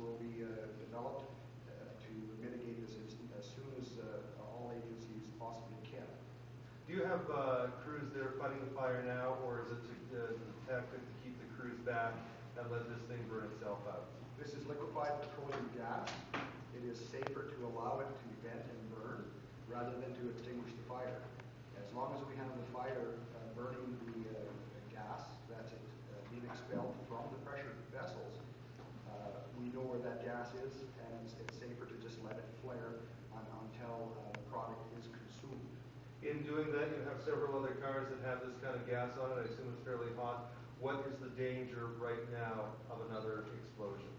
will be developed to mitigate this incident as soon as all agencies possibly can. Do you have crews there fighting the fire now, or is it the tactic to keep the crews back and let this thing burn itself out? This is liquefied petroleum gas. It is safer to allow it to vent and burn rather than to extinguish the fire. As long as we have the fire burning the gas that's being expelled from the pressure vessels, we know where that gas is, and it's safer to just let it flare until the product is consumed. In doing that, you have several other cars that have this kind of gas on it. I assume it's fairly hot. What is the danger right now of another explosion?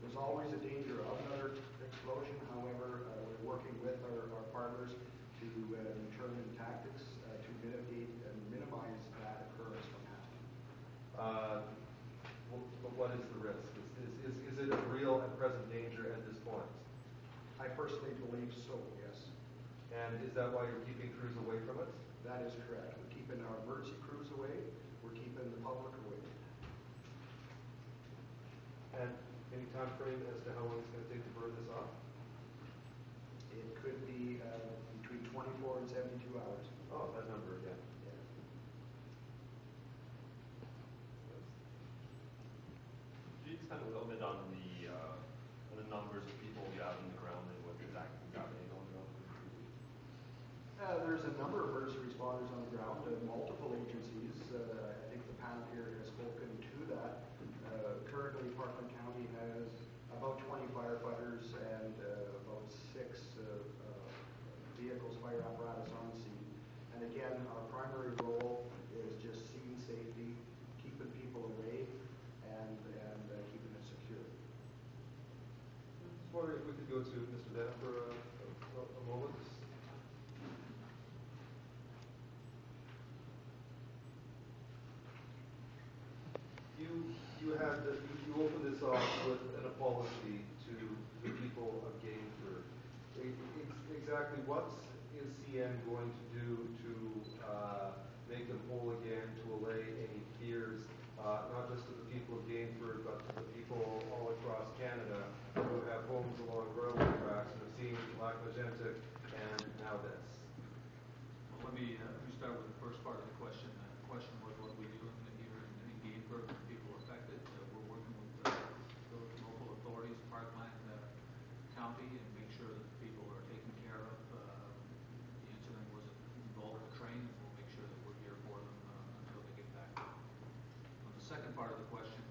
There's always a danger of another explosion. However, we're working with our partners to determine tactics to mitigate and minimize that occurrence from happening. But what is the risk? Is it a real and present danger at this point? I personally believe so, yes. And is that why you're keeping crews away from it? That is correct. We're keeping our emergency crews away. We're keeping the public away. And any time frame as to how long it's going to take to burn this off? It could be between 24 and 72 hours. Oh, that number again. Yeah. Could you expand a little bit on the numbers of people you have on the ground and what exactly is happening on the ground? There's a number of emergency responders on the ground, multiple agencies. I think the panel here has spoken to that. Currently, Parkland County has about 20 firefighters and about 6 vehicles, fire apparatus on the scene. And again, our primary role is just scene safety, keeping people away, and keeping it secure. Just wondering if we could go to Mr. Denham for a moment. You opened this off with an apology to the people of Gainford. Exactly what is CN going to do to make them whole again, to allay any fears, not just to the people of Gainford, but to the people all across Canada who have homes along railway tracks and have seen Lac Megantic and now this? Well, let me start with the first part of the question. The question was what we do here in Gainford with people affected. We're working with the local authorities, Parkland County, and make sure that the people are taken care of. The incident was involved the train, and we'll make sure that we're here for them until they get back. On the second part of the question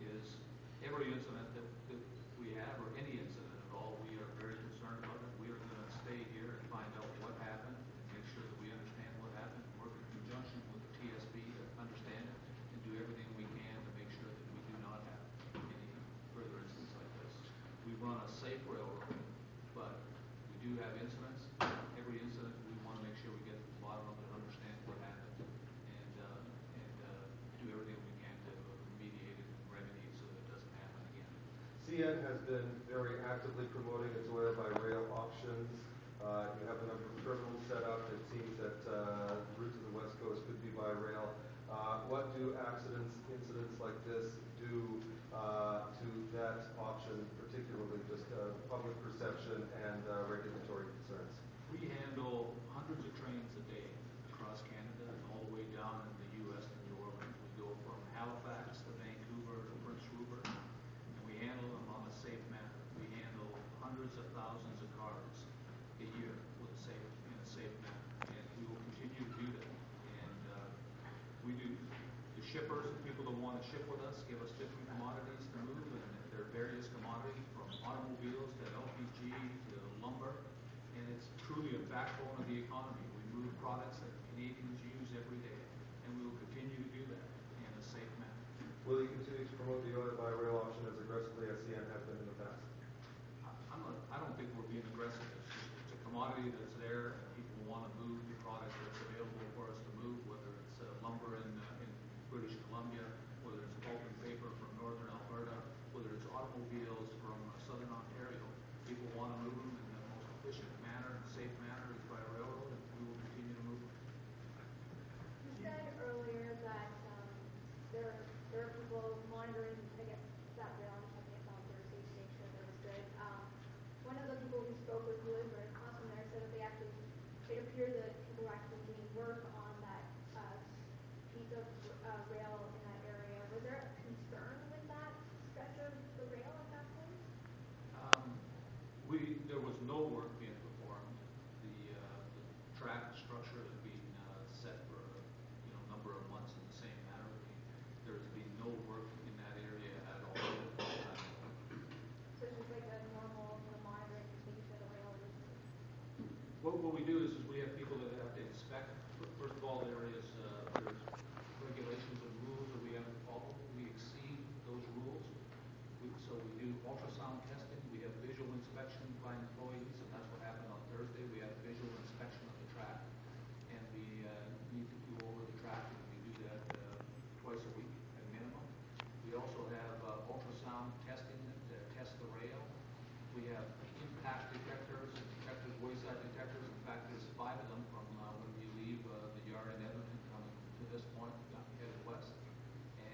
is every incident that we have, or any incident at all, we are very concerned about it. We are going to stay here and find out what happened, and make sure that we understand what happened, work in conjunction with the TSB to understand it, and do everything we can to make sure that we do not have any further incidents like this. We run a safe railroad, but we do have incidents. Every incident, we want to make sure we get to the bottom of it, understand what happened, and do everything we can to remediate it and remedy it so that it doesn't happen again. CN has been very actively promoting its oil by rail options. You have a number of terminals set up. It seems that the route to the West Coast could be by rail. What do incidents like this do to that option, particularly just public perception and regulatory concerns? We handle hundreds of trains a day across Canada and all the way down in the U.S. to New Orleans. We go from Halifax to Vancouver to Prince Rupert, and we handle them on a safe manner. We handle hundreds of thousands of cars a year in a safe manner, and we will continue to do that. And we do. The shippers and people that want to ship with us give us different commodities to move, and there are various commodities from automobiles to LPG to lumber, and it's truly a backbone of the economy. We move products that Canadians use every day, and we will continue to do that in a safe manner. Will you continue to promote the oil by rail option as aggressively as CN has been in the past? I don't think we're being aggressive. It's a commodity that's there, and people want to move the product that's available for us to move, whether it's lumber in British Columbia, whether it's pulp and paper from northern Alberta, whether it's automobiles from southern Ontario. People want to move them in the most efficient manner and safe manner is by railroad, and we will continue to move them. There was no work being performed. The track structure has been set for a number of months in the same manner. There's been no work in that area at all. So it's just like a normal, monitoring, just making sure the rail is. What we do is we have people that have to inspect. First of all, there's regulations and rules that we have to follow. We exceed those rules. So we do ultrasound testing. We have visual inspection by employees, and that's what happened on Thursday. We had a visual inspection of the track, and we need to go over the track, and we do that twice a week at minimum. We also have ultrasound testing that tests the rail. We have impact detectors and detectors, wayside detectors. In fact, there's 5 of them from when you leave the yard in Edmonton coming to this point, headed west.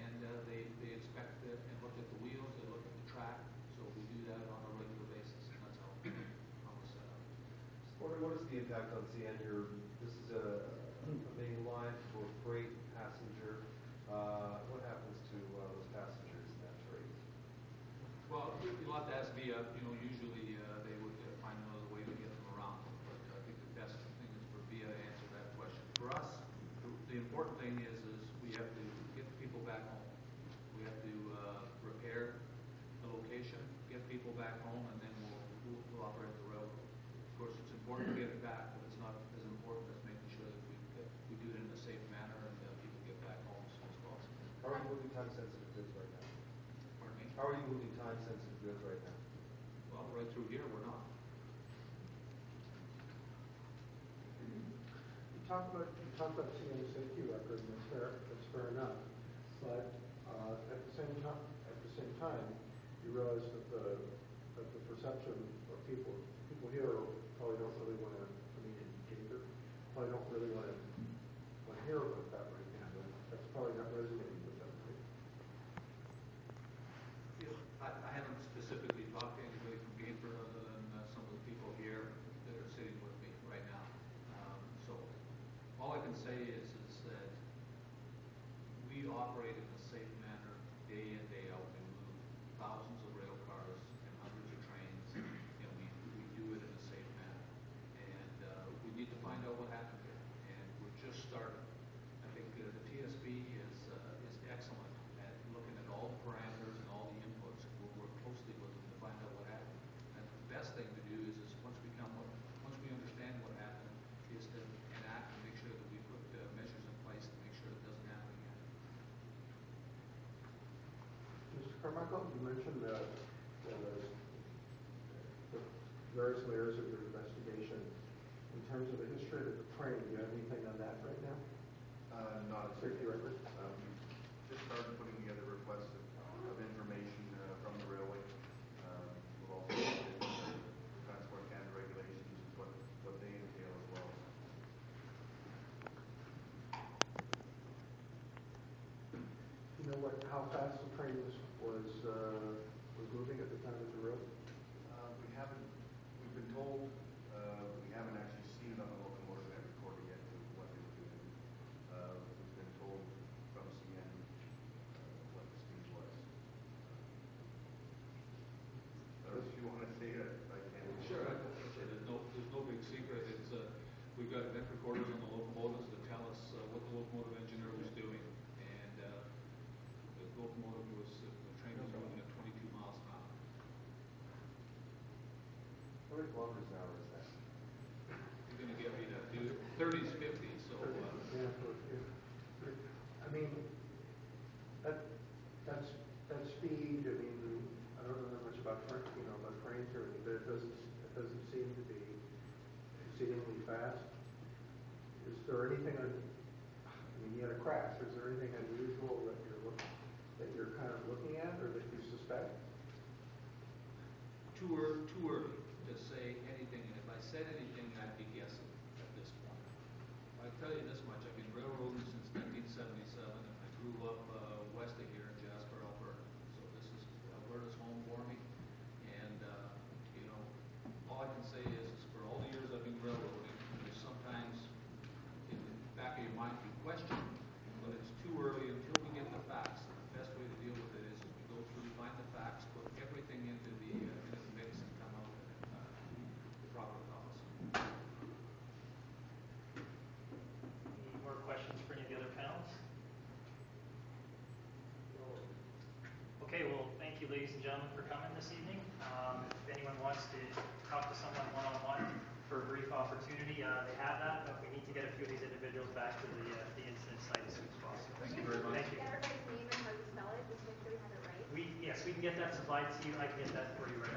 And they inspect it and look at the wheels, they look at the track. So we do that on a regular basis, and that's how it's set up. What is the impact on CN here? This is a main line for freight, passenger. What happens to those passengers in that trade? Well, you'll have to ask VIA. Usually they would find another way to get them around. But I think the best thing is for VIA to answer that question. For us, the important thing is we have to get the people back home. We have to repair the location, get people back home, and then we'll operate the railroad. Of course, it's important to get it back, but it's not as important as making sure that we do it in a safe manner and people get back home as soon as possible. How are you moving time-sensitive goods right now? Pardon me? How are you moving time-sensitive goods right now? Well, right through here, we're not. You talk about CN safety record, and that's fair enough. But at the same time, you realize that the perception of people here probably don't really want to. I mean, in Gator, probably don't really want to hear about that right now. That's probably not resonating with them, right? I haven't specifically talked to anybody from Gainford other than some of the people here that are sitting with me right now. So all I can say is that we operate in a safe manner day in, day out. We move thousands of rail cars and hundreds of trains, and we do it in a safe manner. And we need to find out what happened here. And we're just starting. I think the TSB is excellent at looking at all the parameters and all the inputs. We'll work closely with them to find out what happened. And the best thing to do is once we understand what happened, is to enact and make sure that we put measures in place to make sure it doesn't happen again. Mr. Carmichael, you mentioned the various layers of your investigation. In terms of the history of the train, do you have anything on that right now? Not a Safety record? We just started putting together requests of information from the railway. We'll also look at the Transport Canada regulations, what they entail as well. You know how fast the train was moving at the time of the road? We've been told, we haven't actually seen it on the locomotive that recorded yet what they were doing. We've been told from CN what the speed was. I don't know if you want to say that, I can. Sure. There's no big secret. We've got event recorders on the locomotives that tell us what the locomotive engineer was doing, and the train was moving at 22 miles an hour. How many kilometers an hour is that? You're going to get me to do 30s, 50s. So I mean, that speed. I mean, I don't know much about trains or anything, but it doesn't seem to be exceedingly fast. Is there anything? You had a crash. Is there anything unusual that you're kind of looking at, or that you suspect? Too early to say anything, and if I said anything, I'd be guessing at this point. I tell you this much: I've been railroading since 1977, and I grew up west of here in Jasper, Alberta. So Alberta's home for me. And all I can say is for all the years I've been railroading, there's sometimes in the back of your mind you question, but it's too early until we get the facts. And the best way to deal with it is we go through, find the facts, put everything into the mix, and come out ladies and gentlemen, for coming this evening. If anyone wants to talk to someone one-on-one for a brief opportunity, they have that, but we need to get a few of these individuals back to the incident site as soon as possible. Thank you very much. Thank you. Get everybody's name and how you spell it, just make sure we have it right. Yes, we can get that supplied to you. I can get that for you right